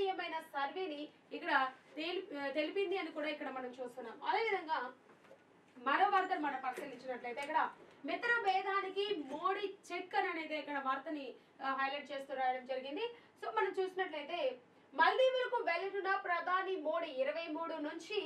విశ్వసనీయమైన సర్వేని ఇక్కడ తెలిపింది అని కూడా ఇక్కడ మనం చూస్తున్నాం. అదేవిధంగా మరో వార్తను మనం పరిశీలించినట్లయితే ఇక్కడ మిత్ర భేదానికి మోడీ చెక్ అనేది ఇక్కడ వార్తని హైలైట్ చేస్తూ రాయడం జరిగింది. సో మనం చూసినట్లయితే మల్దీవులకు వెళ్తున్న ప్రధాని మోడీ 23 నుంచి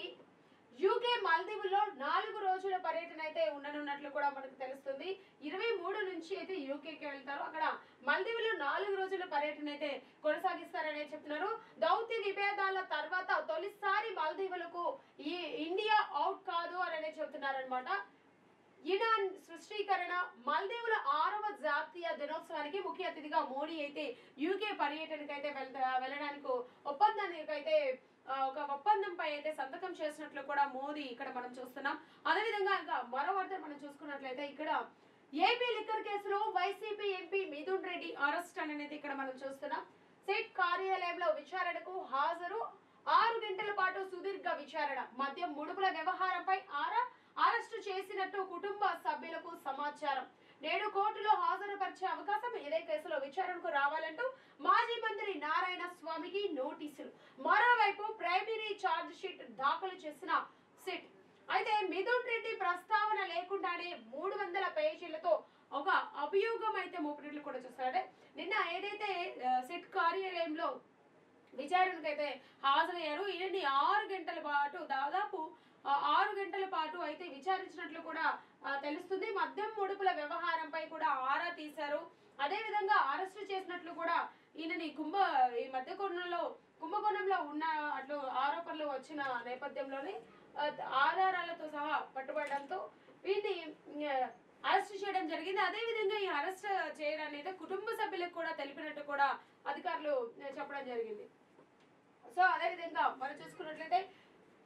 యూకే మాల్దీవుల్లో 4 రోజుల పర్యటన అయితే ఉండనున్నట్లు కూడా మనకు తెలుస్తుంది. 23 నుంచి అయితే యూకేకి వెళ్తారు. అక్కడ మాల్దీవుల్లో 4 రోజుల పర్యటన అయితే కొనసాగిస్తారని చెప్తున్నారు. దౌత్య విభేదాల తర్వాత తొలిసారి మాల్దీవులకు ఈ ఇండియా అవుట్ కాదు అని చెప్తున్నారు అనమాట. ఇరాన్ సృష్టీకరణ మాల్దీవుల 6వ జాతీయ దినోత్సవానికి ముఖ్య అతిథిగా మోడీ అయితే యూకే పర్యటనకు అయితే వెళ్ళడానికి ఒప్పందానికి అయితే ఒక ఒప్పందంపై అయితే సంతకం చేసినట్లు కూడా మోదీ ఇక్కడ మనం చూస్తున్నాం. అదేవిధంగా ఇంకా మరో వార్త మనం చూసుకున్నట్లయితే ఇక్కడ ఏపీ లిక్కర్ కేసులో YCP MP Mithun Reddy arrest అనేది ఇక్కడ మనం చూస్తున్నాం. సిట్ కార్యాలయంలో విచారణకు హాజరు 6 గంటల పాటు సుదీర్ఘ విచారణ. మద్యం ముడుపుల వ్యవహారంపై అరెస్టు చేసినట్టు కుటుంబ సభ్యులకు సమాచారం. నేడు కోర్టులో హాజరుపరిచే అవకాశం. ఇదే కేసులో విచారణకు రావాలంటూ మాజీ మంత్రి నారాయణ స్వామికి నోటీసులు. మరోవైపు ప్రైమరీ ఛార్జ్ షీట్ దాఖలు చేసిన సిట్ అయితే మిథున్ రెడ్డి ప్రస్తావన లేకుండానే 300 పేజీలతో ఒక అభియోగం అయితే మోపినట్లు కూడా చూస్తారంటే నిన్న ఏదైతే సిట్ కార్యాలయంలో విచారణకు అయితే హాజరయ్యారు. ఈయన్ని 6 గంటల పాటు దాదాపు 6 గంటల పాటు అయితే విచారించినట్లు కూడా తెలుస్తుంది. మద్యం ముడుపుల వ్యవహారంపై కూడా ఆరా తీశారు. అదే విధంగా అరెస్టు చేసినట్లు కూడా ఈయనని ఈ మధ్య కుంభకోణంలో ఉన్న అట్లు ఆరోపణలు వచ్చిన నేపథ్యంలోనే ఆధారాలతో సహా పట్టుబడడంతో వీటిని అరెస్ట్ చేయడం జరిగింది. అదే విధంగా ఈ అరెస్ట్ చేయడం అనేది కుటుంబ సభ్యులకు కూడా తెలిపినట్టు కూడా అధికారులు చెప్పడం జరిగింది. సో అదే విధంగా మనం చూసుకున్నట్లయితే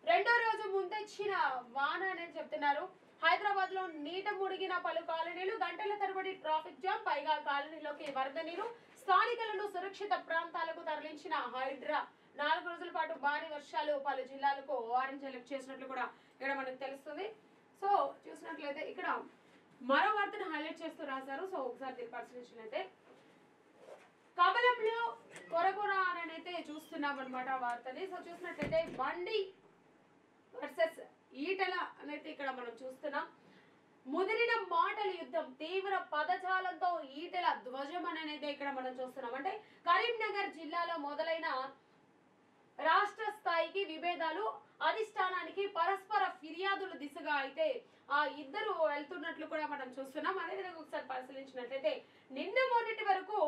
రెండో రోజు ముందొచ్చిన వాన అని చెప్తున్నారు. హైదరాబాద్ లో నీట మునిగిన పలు కాలనీలు, గంటల తరబడి ట్రాఫిక్ జామ్, పైగా కాలనీలోకి వరద నీరు. స్థానికులను సురక్షిత ప్రాంతాలకు తరలించిన హైడ్రా. 4 రోజుల పాటు భారీ వర్షాలు పలు జిల్లాలకు ఆరెంజ్ అలర్ట్ చేసినట్లు కూడా ఇక్కడ మనకు తెలుస్తుంది. సో చూసినట్లయితే ఇక్కడ మరో వార్తను హైలైట్ చేస్తూ రాశారు. సో ఒకసారి పరిశీలించినట్లయితే కమలంలో కొరకొర అని అయితే చూస్తున్నాం అనమాట వార్తని. సో చూసినట్లయితే బండి వర్సెస్ ఈటల అనేది ఇక్కడ మనం చూస్తున్నాం. ముదిరిన మాటల యుద్ధం, తీవ్ర పదజాలంతో ఈటల ధ్వజం అనేది ఇక్కడ మనం చూస్తున్నాం. అంటే కరీంనగర్ జిల్లాలో మొదలైన రాష్ట్ర స్థాయికి విభేదాలు అధిష్టానానికి పరస్పర ఫిర్యాదుల దిశగా అయితే ఆ ఇద్దరు వెళ్తున్నట్లు కూడా మనం చూస్తున్నాం. అదేవిధంగా ఒకసారి పరిశీలించినట్లయితే నిన్న మొన్నటి వరకు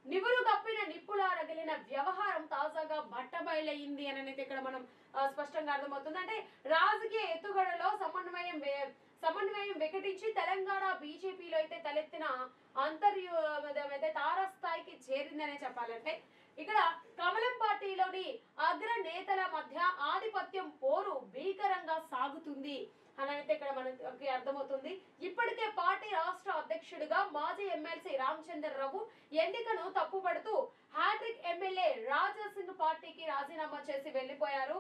నివురు కప్పిన నిప్పులా రగిలిన వ్యవహారం తాజాగా బట్టబయలైంది అని ఇక్కడ మనం స్పష్టంగా అర్థమవుతుంది. అంటే రాజకీయ ఎత్తుగడలో సమన్వయం వికటించి తెలంగాణ బీజేపీలో అయితే తలెత్తిన అంతర్యుద్ధం అయితే తారాస్థాయికి చేరిందనే చెప్పాలంటే ఇక్కడ కమలం పార్టీలోని అగ్ర నేతల మధ్య ఆధిపత్యం పోరు భీకరంగా సాగుతుంది అని అయితే ఇక్కడ మనకి అర్థమవుతుంది. ఇప్పటికే పార్టీ రాష్ట్ర అధ్యక్షుడిగా మాజీ ఎమ్మెల్సీ రామచంద్రరావు ఎన్నికను తప్పుపడుతూ హ్యాట్రిక్ ఎమ్మెల్యే రాజా సింగ్ పార్టీకి రాజీనామా చేసి వెళ్లిపోయారు.